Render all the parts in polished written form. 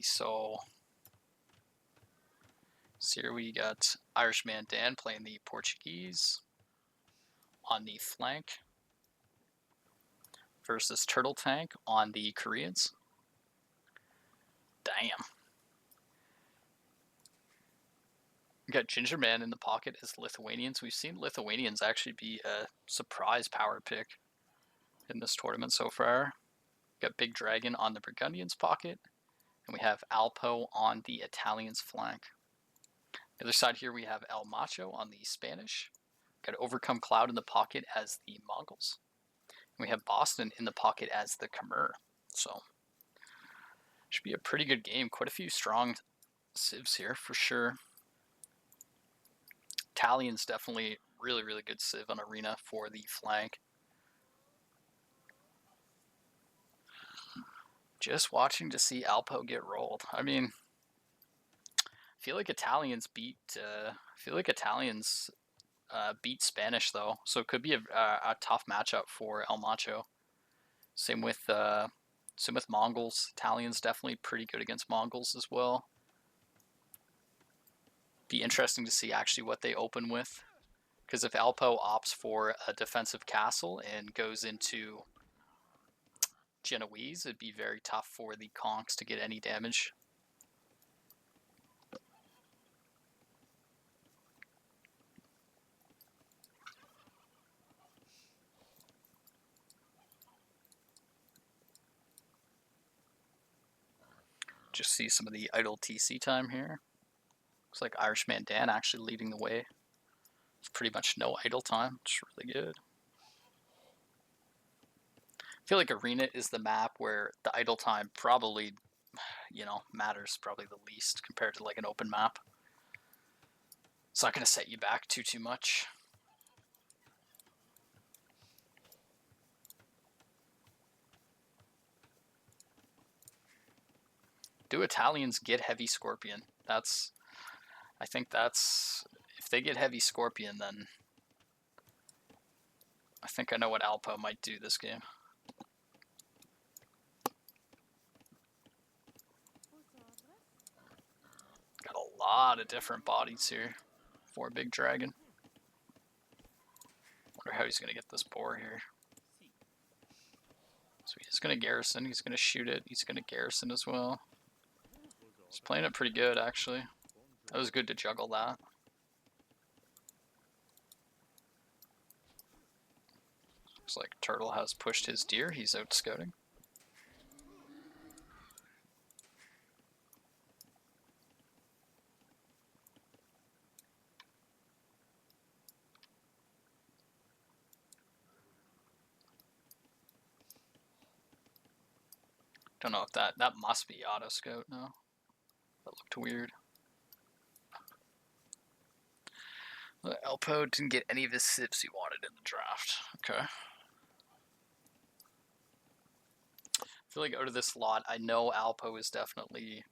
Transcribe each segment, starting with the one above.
Alrighty, so here we got Irishman Dan playing the Portuguese on the flank versus Turtle Tank on the Koreans. Damn. We got Ginger Man in the pocket as Lithuanians. We've seen Lithuanians actually be a surprise power pick in this tournament so far. We got Big Dragon on the Burgundians pocket, and we have Alpo on the Italians flank. The other side here we have El Macho on the Spanish. Got Overcome Cloud in the pocket as the Mongols. And we have Boston in the pocket as the Khmer. So should be a pretty good game. Quite a few strong civs here for sure. Italians definitely really, really good civ on Arena for the flank. Just watching to see Alpo get rolled. I mean, I feel like Italians beat Spanish though, so it could be a tough matchup for El Macho. Same with Mongols. Italians definitely pretty good against Mongols as well. Be interesting to see actually what they open with, because if Alpo opts for a defensive castle and goes into Genoese, it'd be very tough for the conks to get any damage. Just see some of the idle TC time here. Looks like Irishman Dan actually leading the way. It's pretty much no idle time, which is really good. I feel like Arena is the map where the idle time probably, matters probably the least compared to like an open map. It's not going to set you back too much. Do Italians get heavy Scorpion? I think if they get heavy Scorpion, then I think I know what Alpo might do this game. Got a lot of different bodies here for Big Dragon. Wonder how he's going to get this boar here. So he's going to garrison, he's going to shoot it, he's going to garrison as well. He's playing it pretty good, actually. That was good to juggle that. Looks like Turtle has pushed his deer, he's out scouting. Don't know if that must be auto scout now. That looked weird. Alpo didn't get any of his civs he wanted in the draft. Okay. I feel like out of this lot, I know Alpo is definitely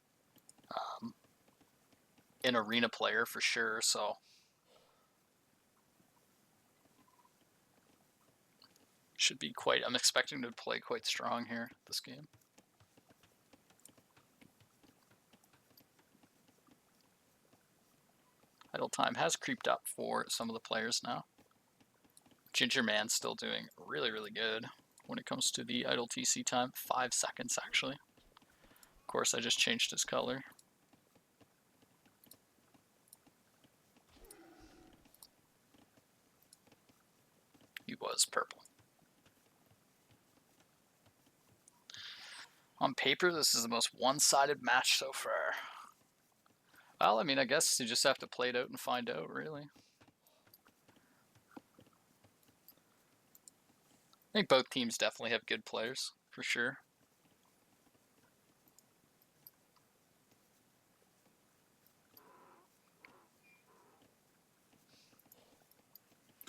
an arena player for sure, so should be quite, I'm expecting to play quite strong here this game. Idle time has creeped up for some of the players now. Ginger Man's still doing really, really good when it comes to the idle TC time. 5 seconds, actually. Of course, I just changed his color. He was purple. On paper, this is the most one-sided match so far. Well, I mean, I guess you just have to play it out and find out, really. I think both teams definitely have good players, for sure.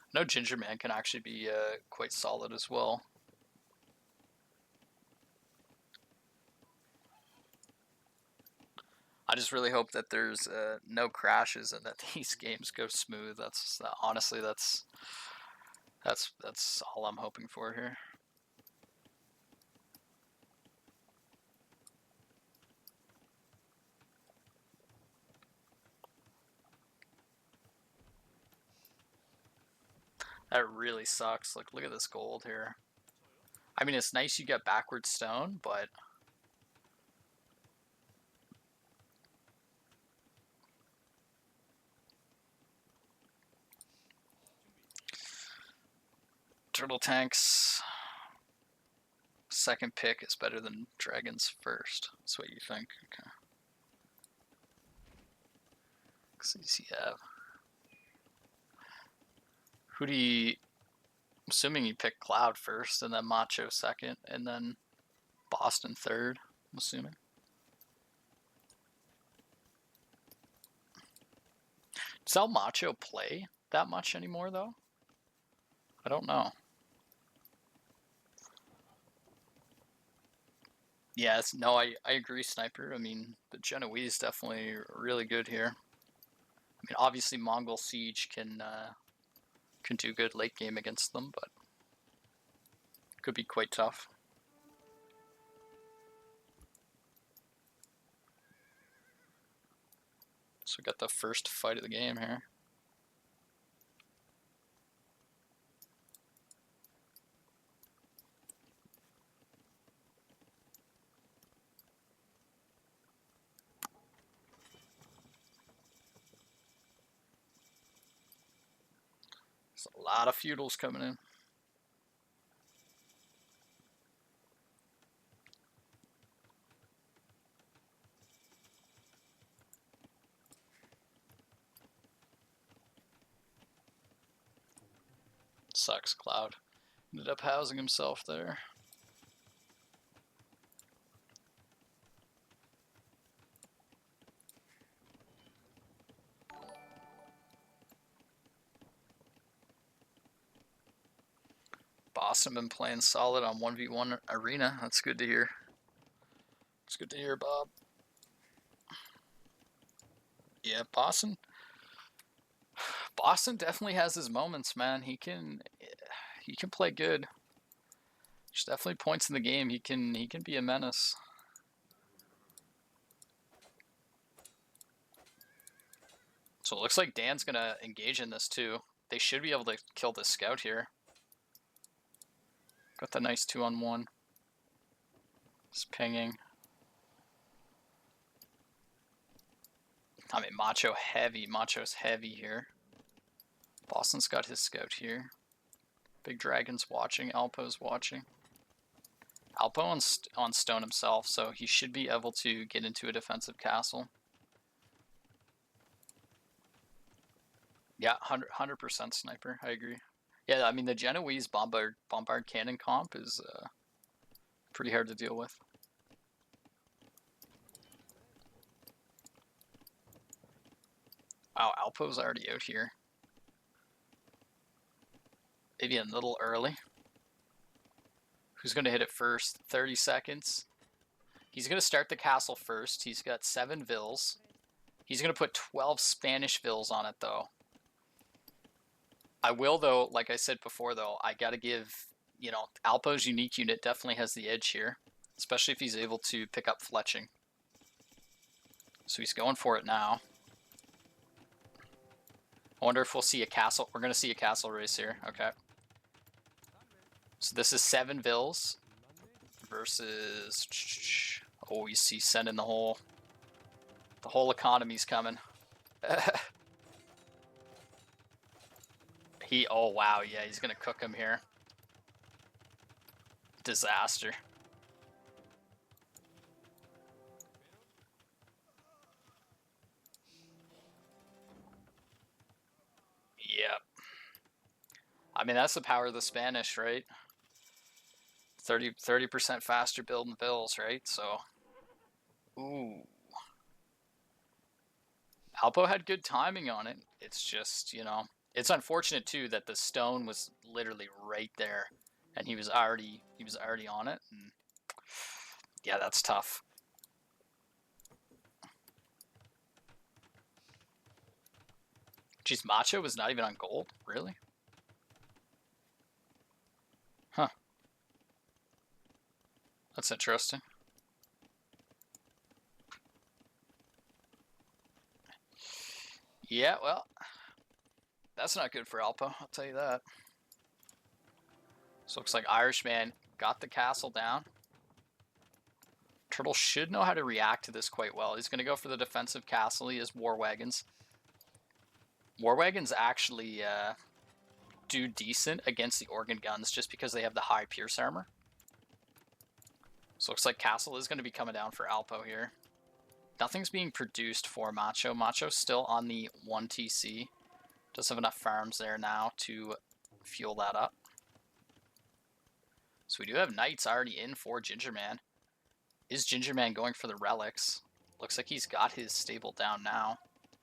I know Ginger Man can actually be quite solid as well. I just really hope that there's no crashes and that these games go smooth. Honestly, that's all I'm hoping for here. That really sucks. Like, look at this gold here. I mean, it's nice you get backward stone, but Turtle Tank's second pick is better than Dragon's first. That's what you think. Okay. CCF. Who do you... I'm assuming you pick Cloud first, and then Macho second, and then Boston third, I'm assuming. Does El Macho play that much anymore, though? I don't know. Yes, no, I agree, Sniper. I mean, the Genoese definitely really good here. I mean, obviously Mongol Siege can do good late game against them, but could be quite tough. So we got the first fight of the game here. There's a lot of feudals coming in. Sucks, Cloud. Ended up housing himself there. Boston been playing solid on 1v1 arena. That's good to hear. It's good to hear, Bob. Yeah, Boston definitely has his moments, man. He can play good. There's definitely points in the game he can be a menace. So it looks like Dan's gonna engage in this too. They should be able to kill this scout here. Got the nice 2-on-1. Just pinging. I mean, Macho's heavy here. Boston's got his scout here. Big Dragon's watching, Alpo's watching. Alpo on stone himself, so he should be able to get into a defensive castle. Yeah, 100% Sniper, I agree. Yeah, I mean, the Genoese bombard cannon comp is pretty hard to deal with. Wow, Alpo's already out here. Maybe a little early. Who's going to hit it first? 30 seconds. He's going to start the castle first. He's got 7 vills. He's going to put 12 Spanish vills on it, though. I will, though, like I said before, though, I got to give, you know, Alpo's unique unit definitely has the edge here, especially if he's able to pick up fletching. So he's going for it now. I wonder if we'll see a castle. We're going to see a castle race here. Okay. So this is 7 vills versus... Oh, you see sending the whole economy's coming. Oh wow, yeah, he's gonna cook him here. Disaster. Yep. I mean, that's the power of the Spanish, right? 30% faster building bills, right? So, ooh. Alpo had good timing on it. It's just, you know, it's unfortunate too that the stone was literally right there, and he was already on it. And yeah, that's tough. Geez, Macho was not even on gold, really? Huh. That's interesting. Yeah, well, that's not good for Alpo, I'll tell you that. So looks like Irishman got the castle down. Turtle should know how to react to this quite well. He's going to go for the defensive castle. He has War Wagons. War Wagons actually do decent against the organ guns just because they have the high pierce armor. So looks like castle is going to be coming down for Alpo here. Nothing's being produced for Macho. Macho's still on the 1 TC. Does have enough farms there now to fuel that up. So we do have knights already in for Gingerman. Is Gingerman going for the relics? Looks like he's got his stable down now.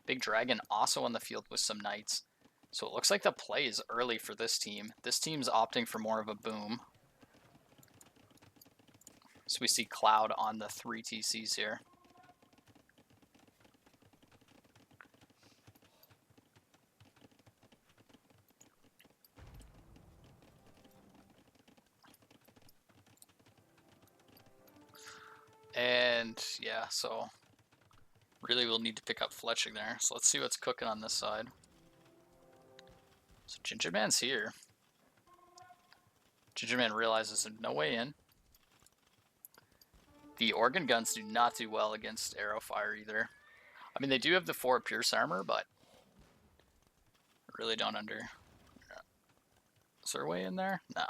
Big Dragon also on the field with some knights. So it looks like the play is early for this team. This team's opting for more of a boom. So we see Cloud on the 3 TCs here. And yeah, so really we'll need to pick up Fletching there. So let's see what's cooking on this side. So Gingerman's here. Gingerman realizes there's no way in. The organ guns do not do well against arrow fire either. I mean, they do have the 4 pierce armor, but I really don't under. Is there a way in there? Nah.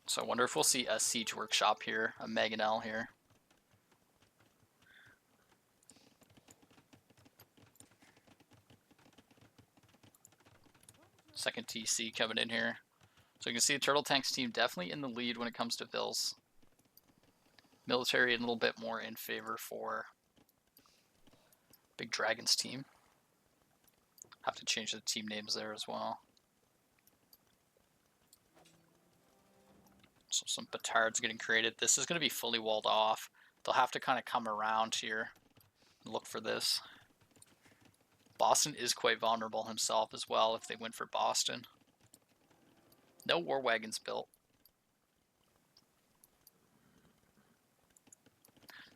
So I wonder if we'll see a siege workshop here, a Mangonel here. Second TC coming in here. So you can see the Turtle Tanks team definitely in the lead when it comes to vills. Military a little bit more in favor for Big Dragon's team. Have to change the team names there as well. So some petards getting created. This is going to be fully walled off. They'll have to kind of come around here and look for this. Boston is quite vulnerable himself as well if they went for Boston. No war wagons built.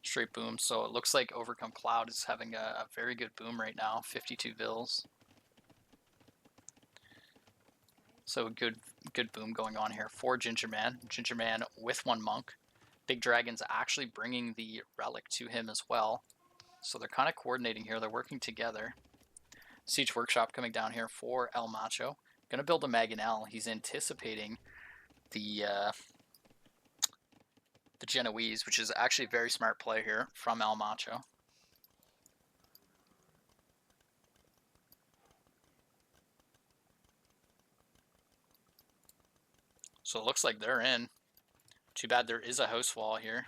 Straight boom. So it looks like Overcome Cloud is having a very good boom right now. 52 vills. So good boom going on here for Gingerman. Gingerman with 1 monk. Big Dragon's actually bringing the relic to him as well. So they're kind of coordinating here. They're working together. Siege Workshop coming down here for El Macho. Going to build a Mangonel. He's anticipating the Genoese, which is actually a very smart play here from El Macho. So it looks like they're in. Too bad there is a host wall here.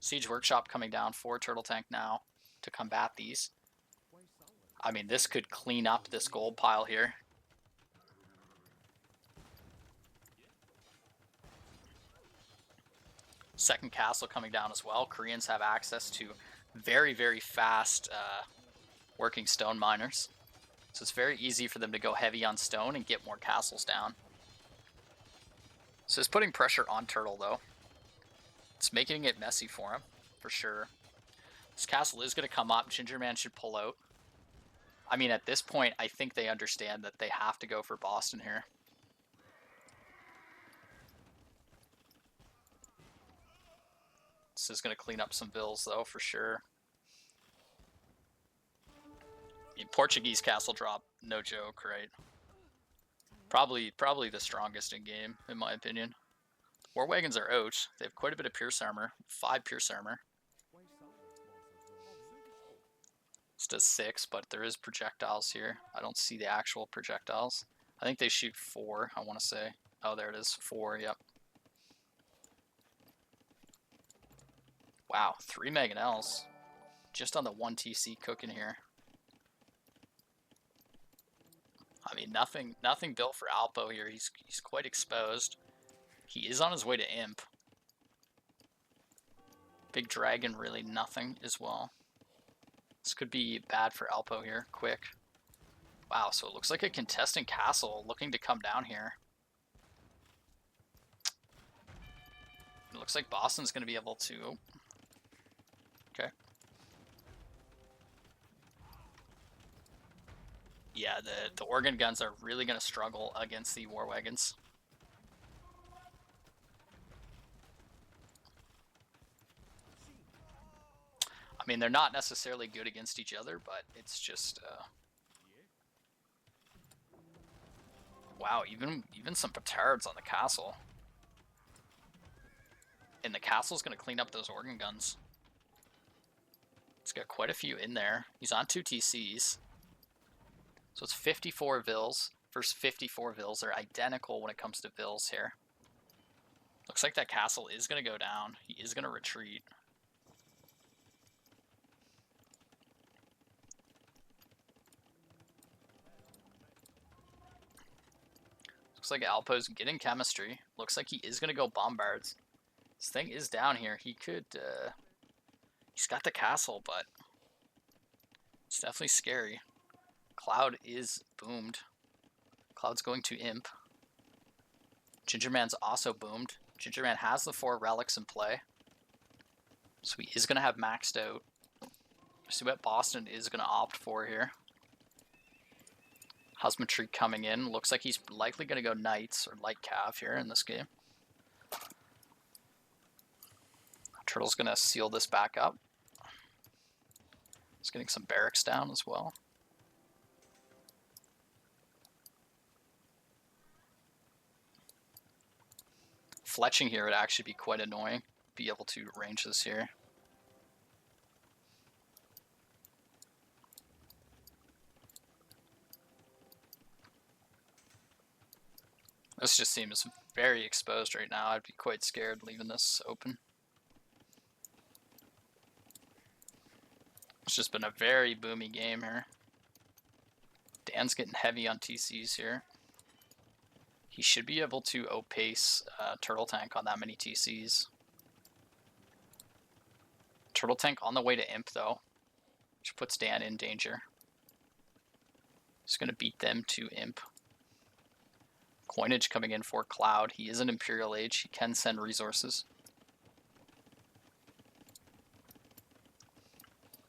Siege Workshop coming down for Turtle Tank now to combat these. I mean, this could clean up this gold pile here. Second castle coming down as well. Koreans have access to very, very fast working stone miners. So it's very easy for them to go heavy on stone and get more castles down. So it's putting pressure on Turtle, though. It's making it messy for him, for sure. This castle is going to come up. Gingerman should pull out. I mean, at this point, I think they understand that they have to go for Boston here. This is going to clean up some vills, though, for sure. Portuguese castle drop, no joke, right? Probably the strongest in game, in my opinion. War wagons are out. They have quite a bit of pierce armor, 5 pierce armor. This does 6, but there is projectiles here. I don't see the actual projectiles. I think they shoot 4, I want to say. Oh, there it is, 4, yep. Wow, 3 Mangonels. Just on the 1 TC cooking here. I mean, nothing built for Alpo here. He's quite exposed. He is on his way to Imp. Big Dragon, really nothing as well. This could be bad for Alpo here, quick. Wow, so it looks like a contesting castle looking to come down here. It looks like Boston's going to be able to... Oh. Okay. yeah, the organ guns are really going to struggle against the war wagons. I mean, they're not necessarily good against each other, but it's just wow, even some petards on the castle. And the castle's going to clean up those organ guns. He's got quite a few in there. He's on 2 TCs. So it's 54 Vils versus 54 Vils. They're identical when it comes to Vils here. Looks like that castle is going to go down. He is going to retreat. Looks like Alpo's getting chemistry. Looks like he is going to go bombards. This thing is down here. He could... he's got the castle, but it's definitely scary. Cloud is boomed. Cloud's going to imp. Gingerman's also boomed. Gingerman has the 4 relics in play. So he is going to have maxed out. See what Boston is going to opt for here. Husbandry coming in. Looks like he's likely going to go Knights or Light Cav here in this game. Turtle's going to seal this back up. He's getting some barracks down as well. Fletching here would actually be quite annoying. Be able to range this here. This just seems very exposed right now. I'd be quite scared leaving this open. It's just been a very boomy game here. Dan's getting heavy on TCs here. He should be able to outpace Turtle Tank on that many TCs. Turtle Tank on the way to Imp though, which puts Dan in danger. He's going to beat them to Imp. Coinage coming in for Cloud. He is an Imperial Age. He can send resources.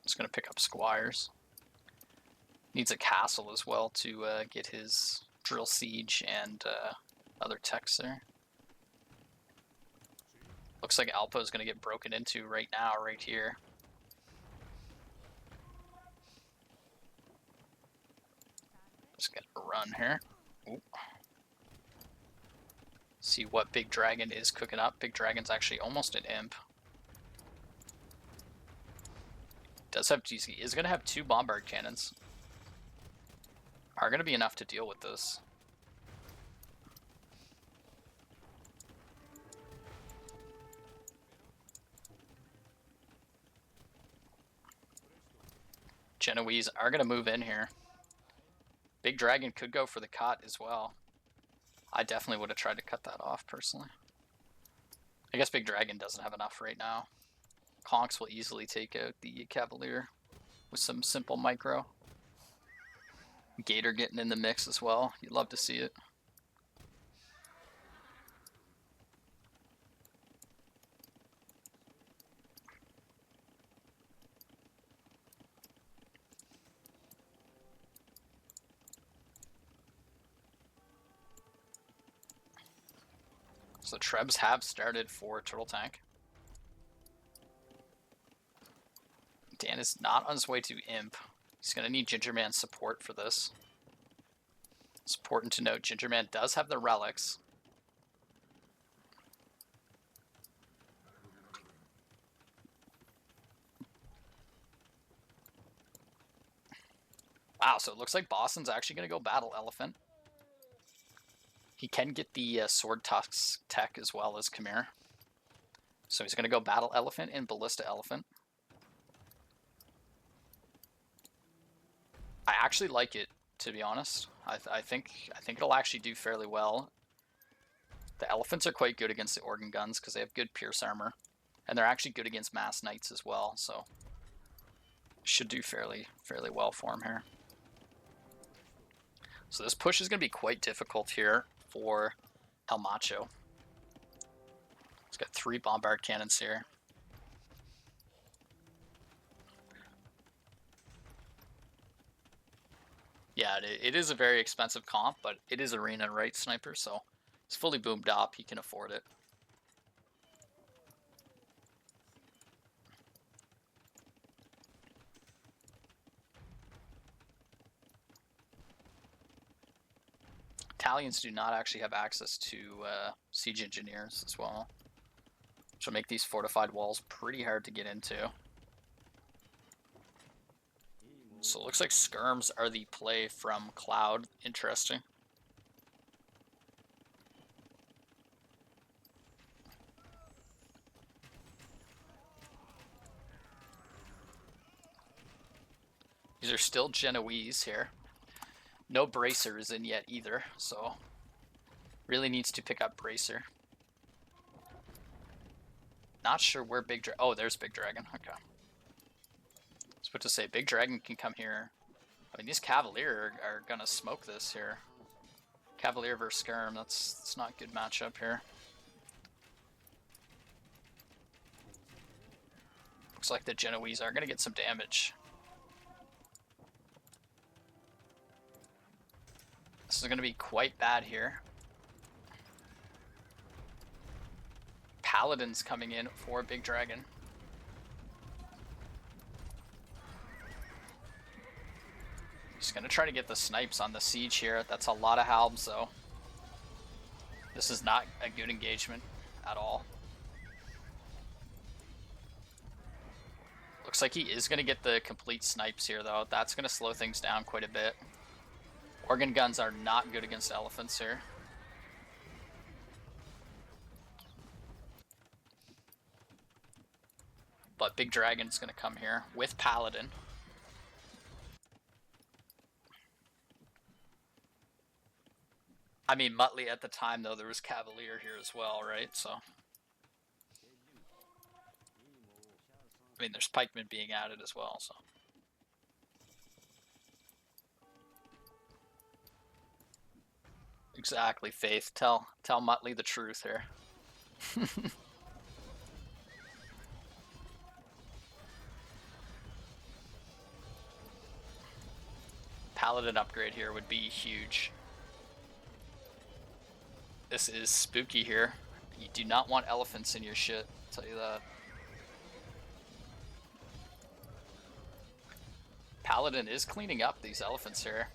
He's going to pick up Squires. Needs a castle as well to get his drill siege and other techs there. Looks like Alpo is going to get broken into right now, right here. Just got to run here. Ooh. See what Big Dragon is cooking up. Big Dragon's actually almost an imp. Does have GC. Is going to have 2 bombard cannons. Are going to be enough to deal with this. Genoese are going to move in here. Big Dragon could go for the cut as well. I definitely would have tried to cut that off personally. I guess Big Dragon doesn't have enough right now. Conks will easily take out the Cavalier with some simple micro. Gator getting in the mix as well. You'd love to see it. So Trebs have started for Turtle Tank. Dan is not on his way to Imp. He's going to need Gingerman's support for this. It's important to note Gingerman does have the relics. Wow, so it looks like Boston's actually going to go Battle Elephant. He can get the Sword Tusk tech as well as Khmer. So he's going to go Battle Elephant and Ballista Elephant. I actually like it, to be honest. I think it'll actually do fairly well. The elephants are quite good against the organ guns because they have good pierce armor, and they're actually good against mass knights as well. So should do fairly well for him here. So this push is going to be quite difficult here for El Macho. He's got 3 bombard cannons here. Yeah, it is a very expensive comp, but it is arena right sniper, so it's fully boomed up. He can afford it. Italians do not actually have access to siege engineers as well, which will make these fortified walls pretty hard to get into. So it looks like skirms are the play from Cloud. Interesting. These are still Genoese here. No Bracer is in yet either, so really needs to pick up Bracer. Not sure where Big Dragon... Oh, there's Big Dragon. Okay. I was about to say, Big Dragon can come here. I mean, these Cavalier are gonna smoke this here. Cavalier versus Skirm, that's not a good matchup here. Looks like the Genoese are gonna get some damage. This is gonna be quite bad here. Paladin's coming in for Big Dragon. Just gonna try to get the snipes on the siege here. That's a lot of halbs though. This is not a good engagement at all. Looks like he is gonna get the complete snipes here though. That's gonna slow things down quite a bit. Organ guns are not good against elephants here. But Big Dragon's gonna come here with Paladin. I mean, Muttley at the time, though, there was Cavalier here as well, right? So, I mean, there's pikemen being added as well, so. Exactly, Faith. Tell Muttley the truth here. Paladin upgrade here would be huge. This is spooky here. You do not want elephants in your shit, I'll tell you that. Paladin is cleaning up these elephants here.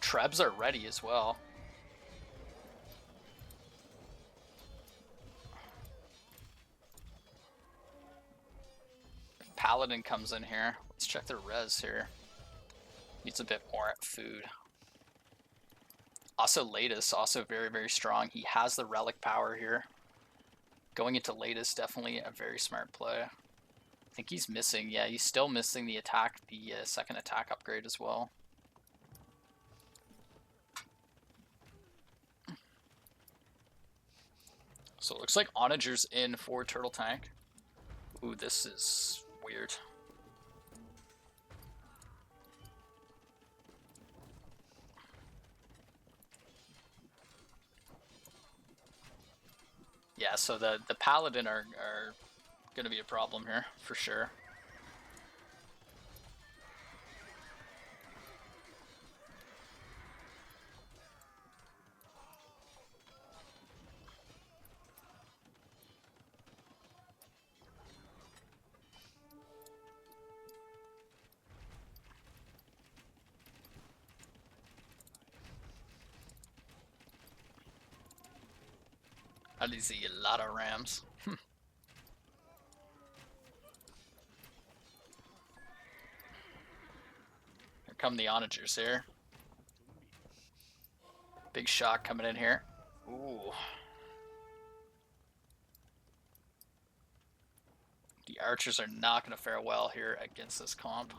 Trebs are ready as well. If Paladin comes in here, let's check their res here. Needs a bit more food. Also Latest, also very, very strong. He has the relic power here. Going into Latest, definitely a very smart play. I think he's missing, yeah, he's still missing the attack, the second attack upgrade as well. So it looks like Onager's in for Turtle Tank. Ooh, this is weird. Yeah, so the Paladin are going to be a problem here, for sure. I do see a lot of rams. Here come the onagers here. Big shock coming in here. Ooh. The archers are not going to fare well here against this comp.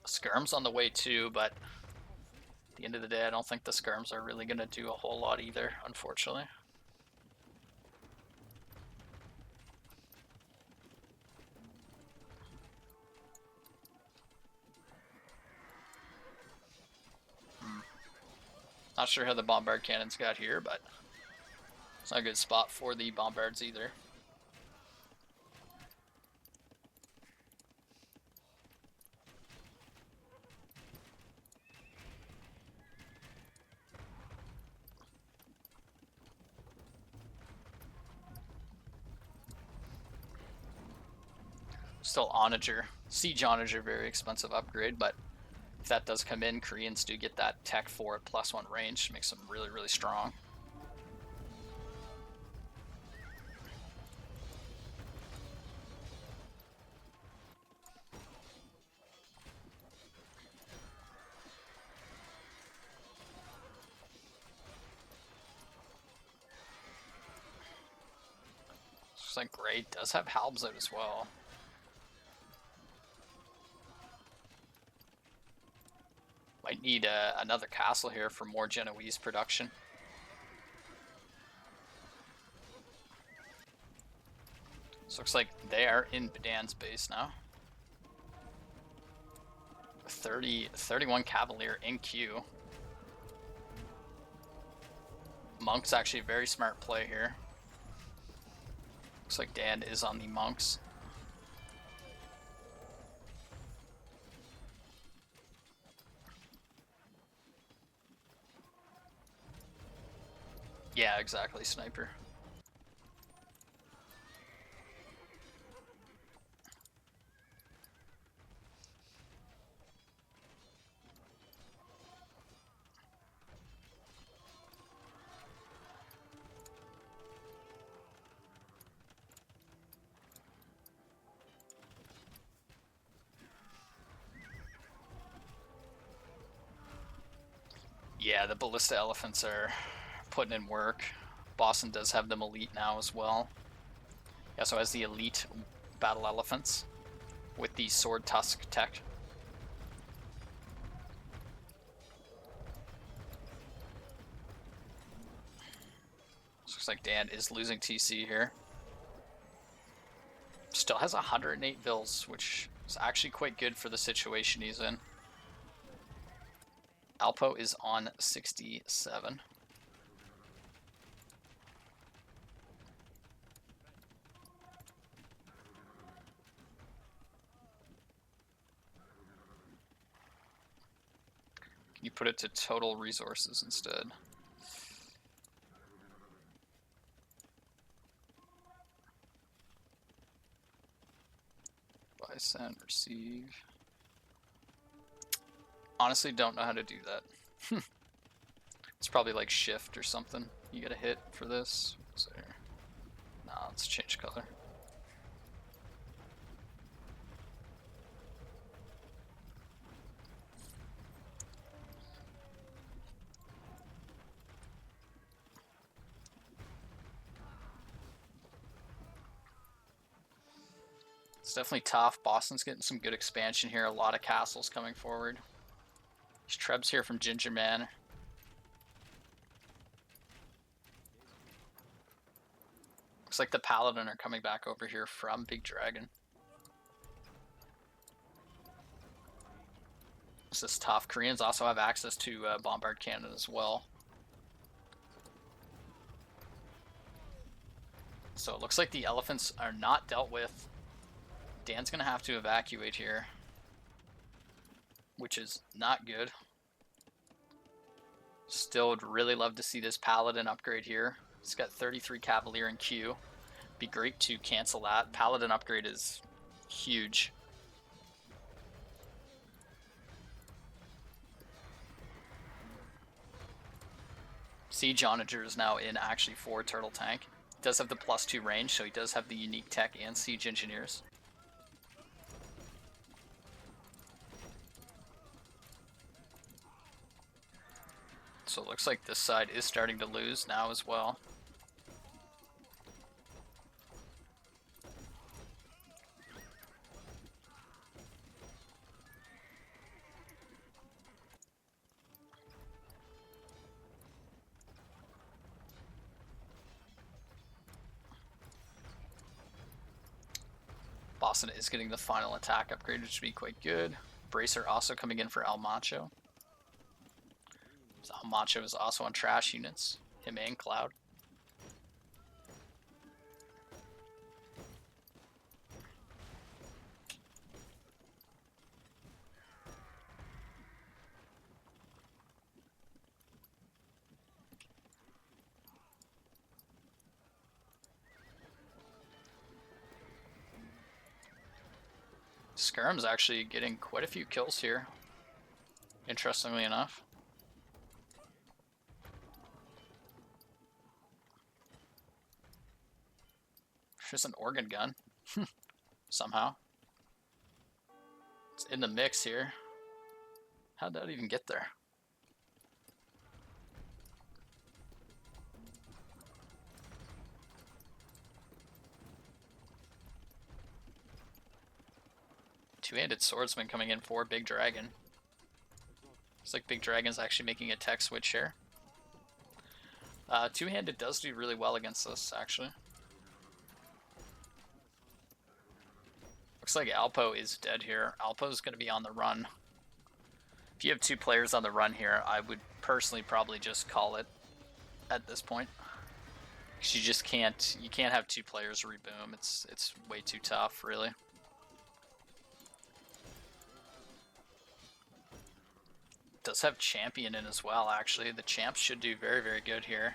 Skirm's on the way too, but at the end of the day, I don't think the skirms are really going to do a whole lot either, unfortunately. Not sure how the bombard cannons got here, but it's not a good spot for the bombards either. Still Onager. Siege Onager, very expensive upgrade, but if that does come in, Koreans do get that tech 4 at +1 range. Makes them really, really strong. Looks like Gray does have Halbs out as well. Might need another castle here for more Genoese production. So looks like they are in Bedan's base now. 31 Cavalier in queue. Monk's actually a very smart play here. Looks like Dan is on the Monks. Yeah, exactly, sniper. Yeah, the Ballista Elephants are putting in work. Boston does have them elite now as well. He also has the elite Battle Elephants with the Sword Tusk tech. Looks like Dan is losing TC here. Still has 108 vills, which is actually quite good for the situation he's in. Alpo is on 67. Can you put it to total resources instead? Buy, send, receive. Honestly, don't know how to do that. It's probably like shift or something. You get a hit for this. So, nah, let's change color. It's definitely tough. Boston's getting some good expansion here. A lot of castles coming forward. There's Trebs here from Ginger Man. Looks like the Paladin are coming back over here from Big Dragon. This is tough. Koreans also have access to Bombard Cannon as well. So it looks like the elephants are not dealt with. Dan's going to have to evacuate here, which is not good. Still would really love to see this Paladin upgrade here. It's got 33 Cavalier in queue. Be great to cancel that. Paladin upgrade is huge. Siege Onager is now in actually for Turtle Tank. He does have the +2 range, so he does have the unique tech and Siege Engineers. So it looks like this side is starting to lose now as well. Boston is getting the final attack upgrade, which would be quite good. Bracer also coming in for El Macho. So El Macho is also on trash units. Him and Cloud. Skirm's actually getting quite a few kills here, interestingly enough. Just an organ gun, somehow. It's in the mix here. How'd that even get there? Two-handed swordsman coming in for Big Dragon. Looks like Big Dragon's actually making a tech switch here. Two-handed does do really well against this, actually. Looks like Alpo is dead here. Alpo's going to be on the run. If you have two players on the run here, I would personally probably just call it at this point. Because you just can't, you can't have two players reboom. It's way too tough, really. Does have champion in as well, actually. The champs should do very, very good here.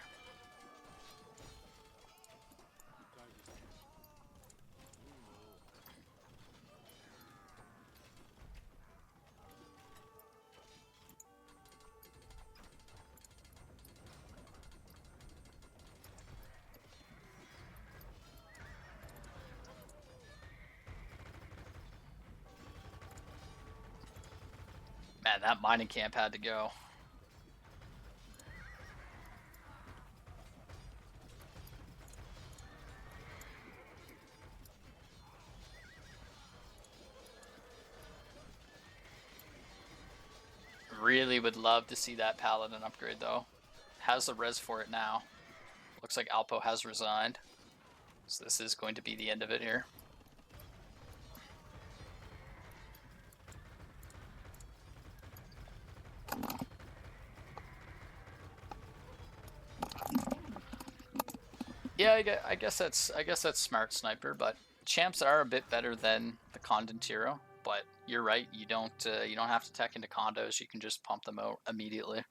Man, that mining camp had to go. Really would love to see that paladin upgrade, though. Has the res for it now. Looks like Alpo has resigned. So this is going to be the end of it here. Yeah, I guess that's smart, Sniper. But champs are a bit better than the Condentiro. But you're right, you don't have to tech into condos. You can just pump them out immediately.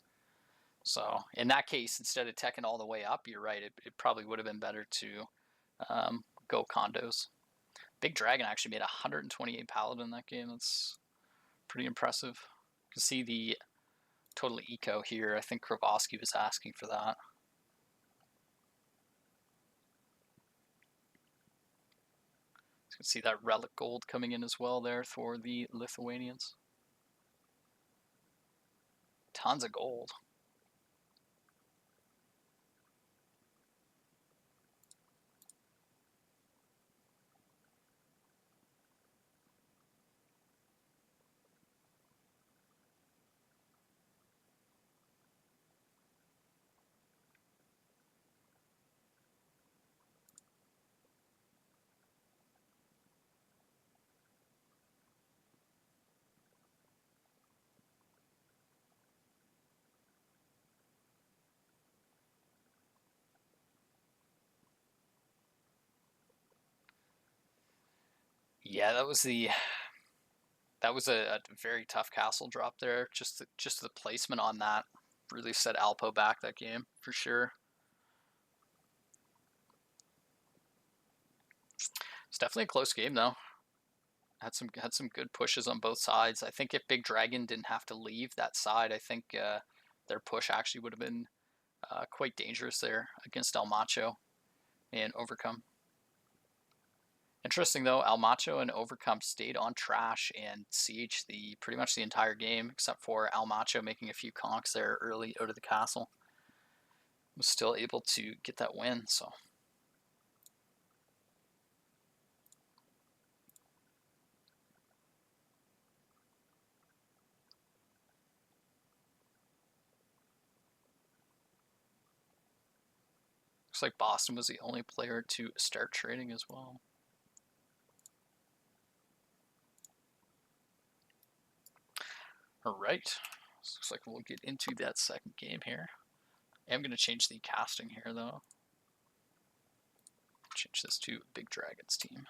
So in that case, instead of teching all the way up, you're right. It probably would have been better to go condos. Big Dragon actually made 128 paladin in that game. That's pretty impressive. You can see the total eco here. I think Krovosky was asking for that. You can see that relic gold coming in as well there for the Lithuanians. Tons of gold. Yeah, that was a very tough castle drop there. Just the placement on that really set Alpo back that game for sure. It's definitely a close game though. Had some good pushes on both sides. I think if Big Dragon didn't have to leave that side, I think their push actually would have been quite dangerous there against El Macho and Overcome. Interesting though, El Macho and Overcome stayed on trash and siege pretty much the entire game, except for El Macho making a few conks there early out of the castle. Was still able to get that win, so. Looks like Boston was the only player to start trading as well. All right, so looks like we'll get into that second game here. I'm going to change the casting here though. Change this to Big Dragon's team.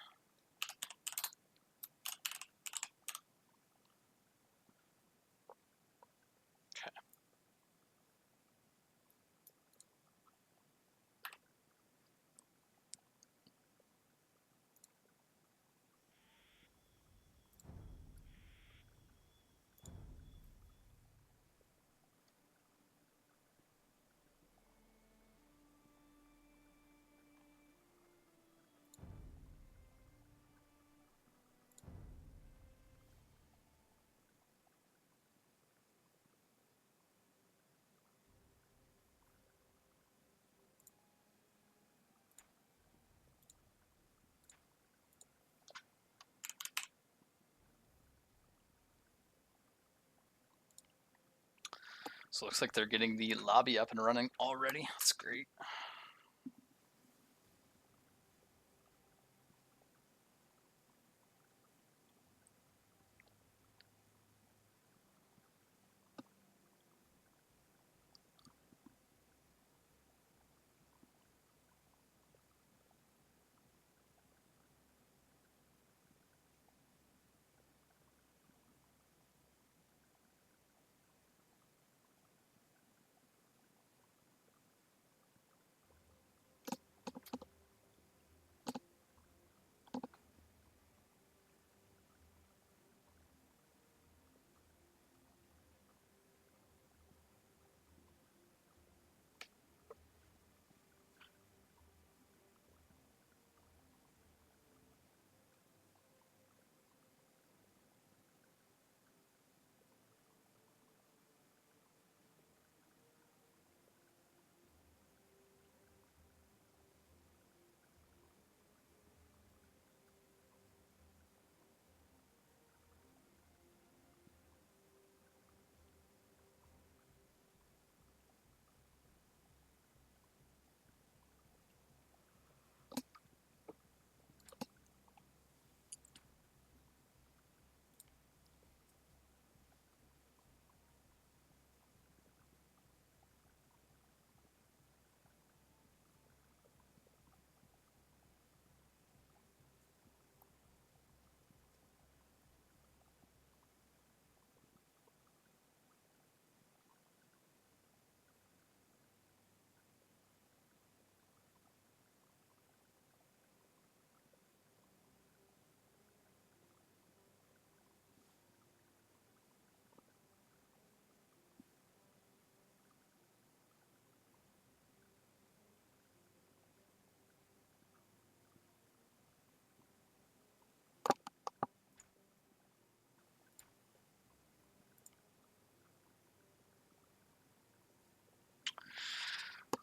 Okay. So it looks like they're getting the lobby up and running already. That's great.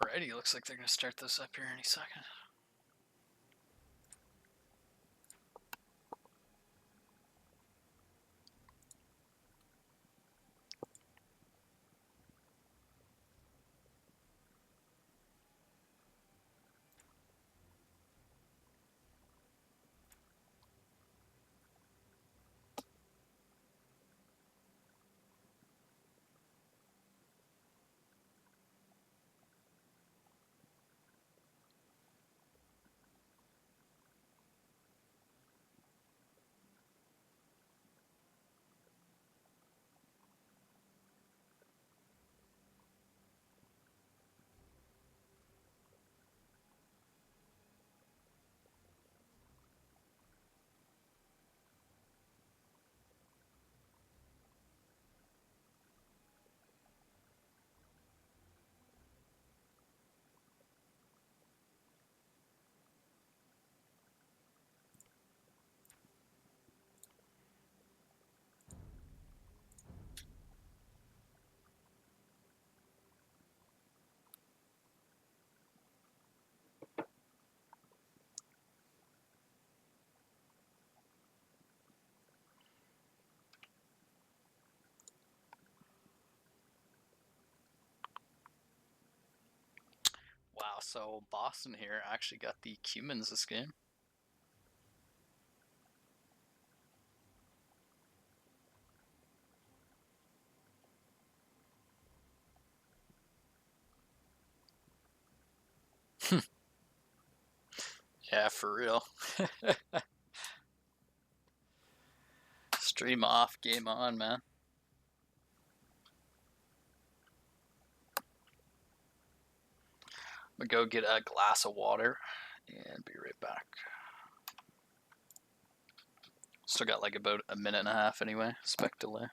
Alrighty, looks like they're going to start this up here any second. Wow, so Boston here actually got the Cumans this game. Yeah, for real. Stream off, game on, man. I'm gonna go get a glass of water and be right back. Still got like about a minute and a half anyway, spec delay.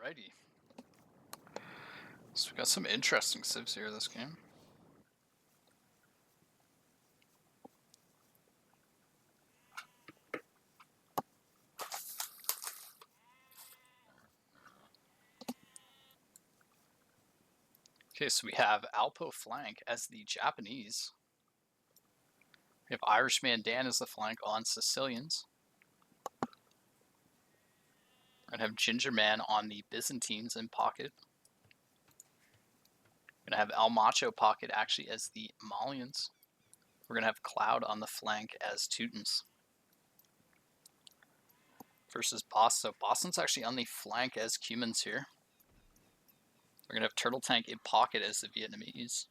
Alrighty. So we got some interesting civs here this game. Okay, so we have Alpo flank as the Japanese. We have Irishman Dan as the flank on Sicilians. We're going to have Ginger Man on the Byzantines in pocket. We're going to have El Macho pocket actually as the Malians. We're going to have Cloud on the flank as Teutons. Versus Boston. So Boston's actually on the flank as Cumans here. We're going to have Turtle Tank in pocket as the Vietnamese.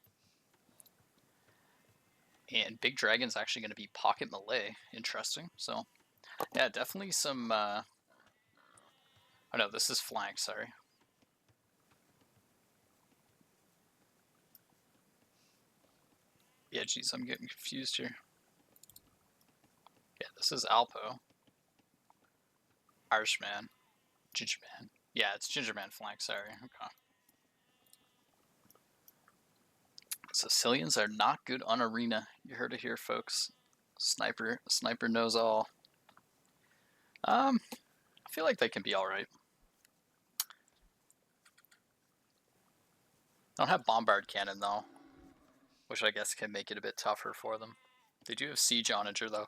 And Big Dragon's actually going to be pocket Malay. Interesting. So, yeah, definitely some... oh, no, this is flank, sorry. Yeah, geez, I'm getting confused here. Yeah, this is Alpo. Irishman. Gingerman. Yeah, it's Gingerman flank, sorry. Okay. Sicilians are not good on arena. You heard it here, folks. Sniper knows all. I feel like they can be alright. Don't have bombard cannon though, which I guess can make it a bit tougher for them. They do have siege onager though.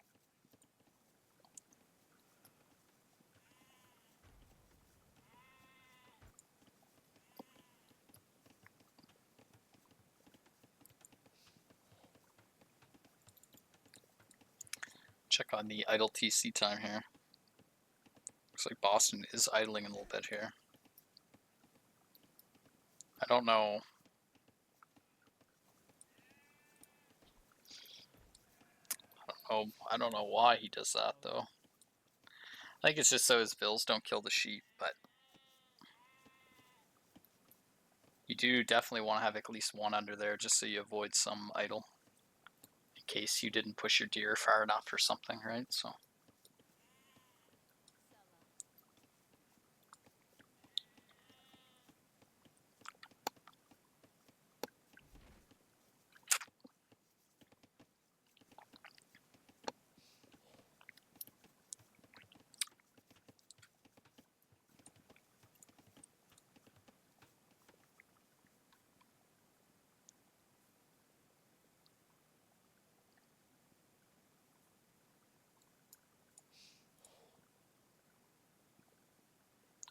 Check on the idle TC time here. Looks like Boston is idling a little bit here. I don't know. I don't know why he does that though. I think it's just so his vills don't kill the sheep, but you do definitely want to have at least one under there just so you avoid some idle. In case you didn't push your deer far enough or something, right? So.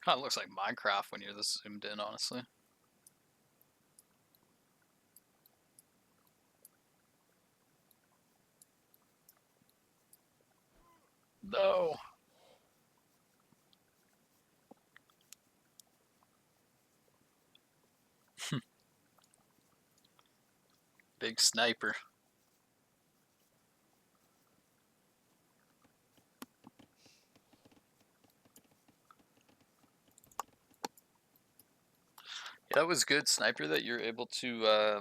Kind of looks like Minecraft when you're this zoomed in, honestly. No. Big sniper. Yeah, that was good sniper that you're able to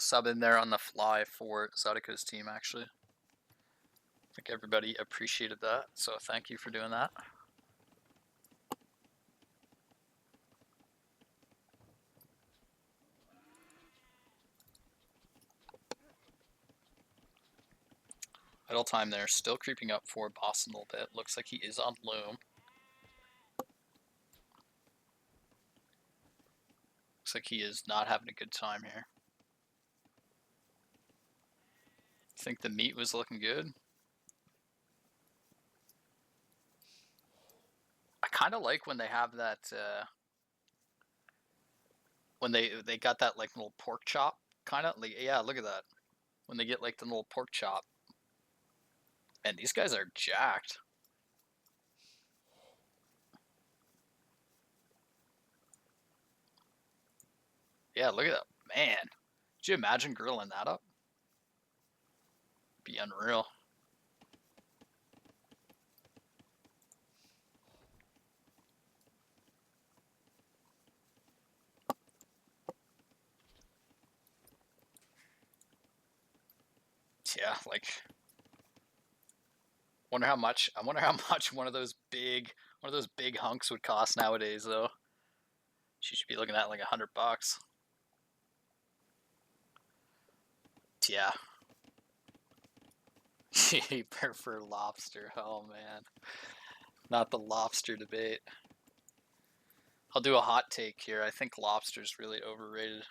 sub in there on the fly for Zadiko's team, actually. I think everybody appreciated that, so thank you for doing that. Idle time there, still creeping up for Boston a little bit. Looks like he is on loom. Looks like he is not having a good time here. Think the meat was looking good. I kind of like when they have that, when they got that like little pork chop, kind of like, yeah, look at that. When they get like the little pork chop. And these guys are jacked. Yeah, look at that. Man, could you imagine grilling that up? Be unreal. Yeah, like, I wonder how much one of those big hunks would cost nowadays though. She should be looking at like $100. Yeah. You prefer lobster. Oh man. Not the lobster debate. I'll do a hot take here. I think lobster's really overrated.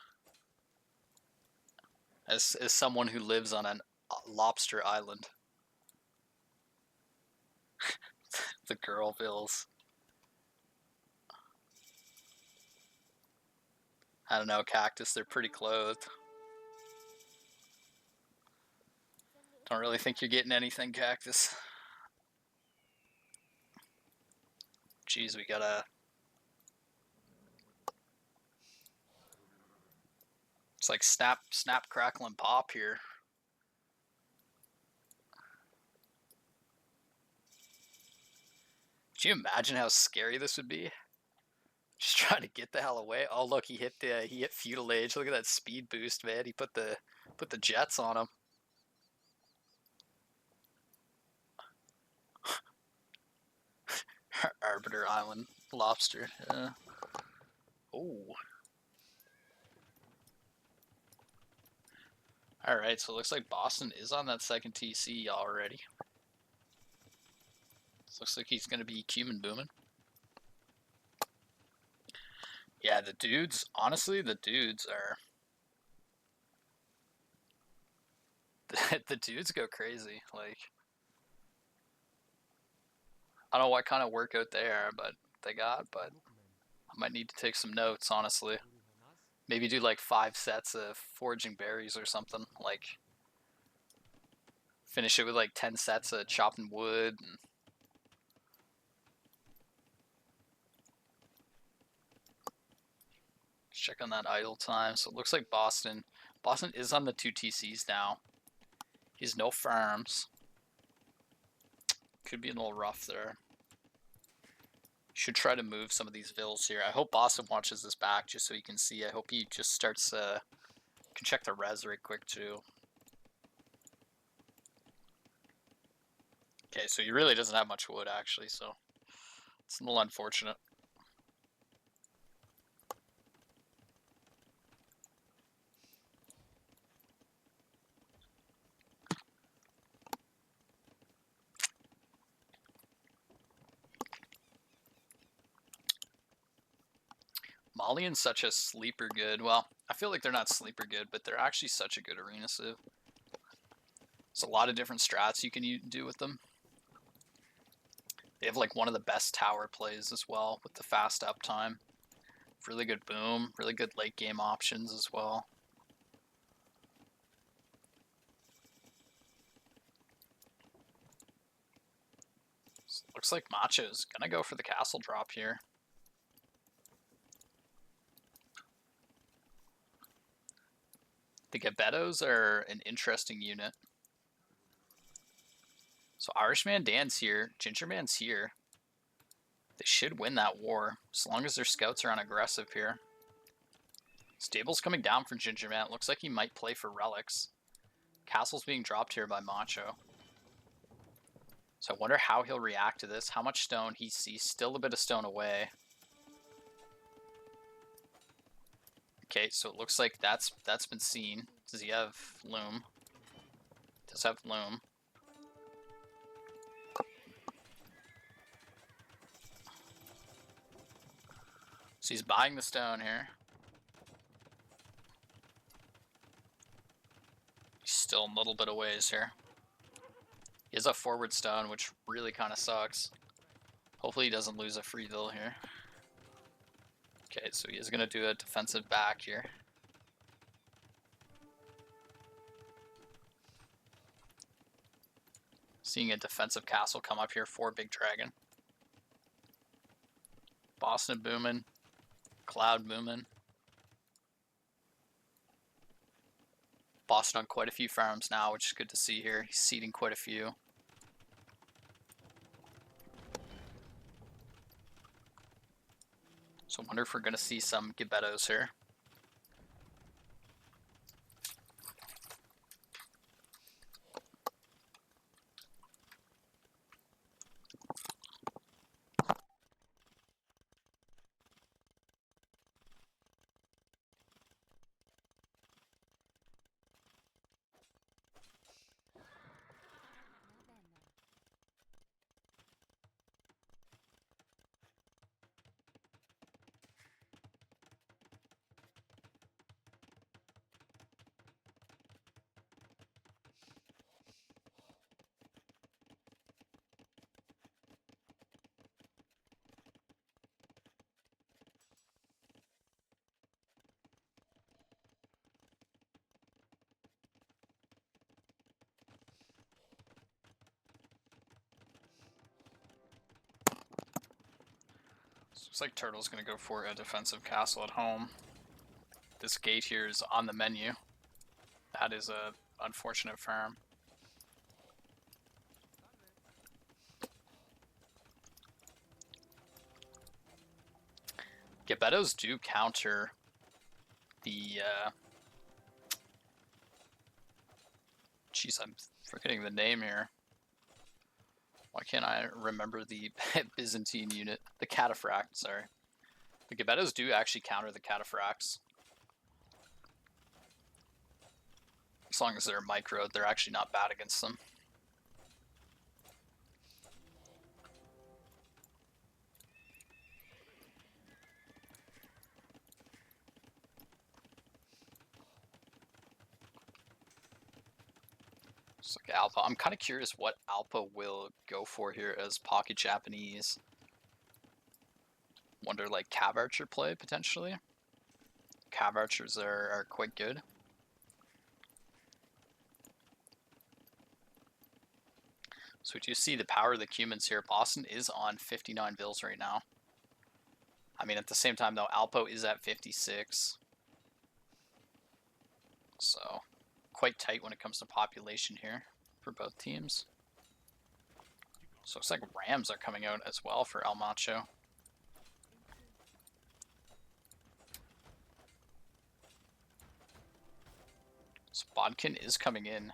As someone who lives on a lobster island. The Girlvilles. I don't know, Cactus, they're pretty clothed. Don't really think you're getting anything, Cactus. Jeez, we got a... It's like snap, crackle, and pop here. Could you imagine how scary this would be? Just trying to get the hell away. Oh look, he hit Feudal Age. Look at that speed boost, man. He put the jets on him. Arbiter Island lobster. Yeah. Oh. All right, so it looks like Boston is on that second TC already. Looks like he's gonna be cumin booming. Yeah, the dudes. Honestly, the dudes are. The dudes go crazy. Like, I don't know what kind of workout they are, but they got. But I might need to take some notes, honestly. Maybe do like 5 sets of foraging berries or something. Like, finish it with like 10 sets of chopping wood. And check on that idle time. So it looks like Boston is on the 2 TCs now. He's no farms. Could be a little rough there. Should try to move some of these vills here. I hope Boston watches this back just so he can see. I hope he just starts, can check the res right quick too. Okay, so he really doesn't have much wood actually, so it's a little unfortunate. Malian's such a sleeper good. Well, I feel like they're not sleeper good, but they're actually such a good arena civ. There's a lot of different strats you can do with them. They have like one of the best tower plays as well with the fast uptime. Really good boom, really good late game options as well. So looks like Macho's gonna go for the castle drop here. The Gebettos are an interesting unit. So Irishman Dan's here, Gingerman's here. They should win that war, as long as their scouts are on aggressive here. Stable's coming down for Gingerman. It looks like he might play for relics. Castle's being dropped here by Macho. So I wonder how he'll react to this, how much stone he sees. Still a bit of stone away. Okay, so it looks like that's been seen. Does he have loom? Does have loom. So he's buying the stone here. He's still a little bit of ways here. He has a forward stone, which really kind of sucks. Hopefully he doesn't lose a free vill here. Okay, so he is going to do a defensive back here. Seeing a defensive castle come up here for Big Dragon. Boston booming. Cloud booming. Boston on quite a few farms now, which is good to see here. He's seeding quite a few. So I wonder if we're going to see some Gebettos here. Looks like Turtle's going to go for a defensive castle at home. This gate here is on the menu. That is a unfortunate farm. Gebettos do counter the... Jeez, I'm forgetting the name here. Why can't I remember the Byzantine unit? The Cataphract, sorry. The Gebettos do actually counter the Cataphracts. As long as they're micro, they're actually not bad against them. Looks like Alpha. I'm kind of curious what Alpha will go for here as pocket Japanese. Wonder like Cav Archer play potentially. Cav Archers are quite good. So we do see the power of the Cumans here. Boston is on 59 bills right now. I mean, at the same time though, Alpo is at 56. So quite tight when it comes to population here for both teams. So it looks like Rams are coming out as well for El Macho. So Bodkin is coming in.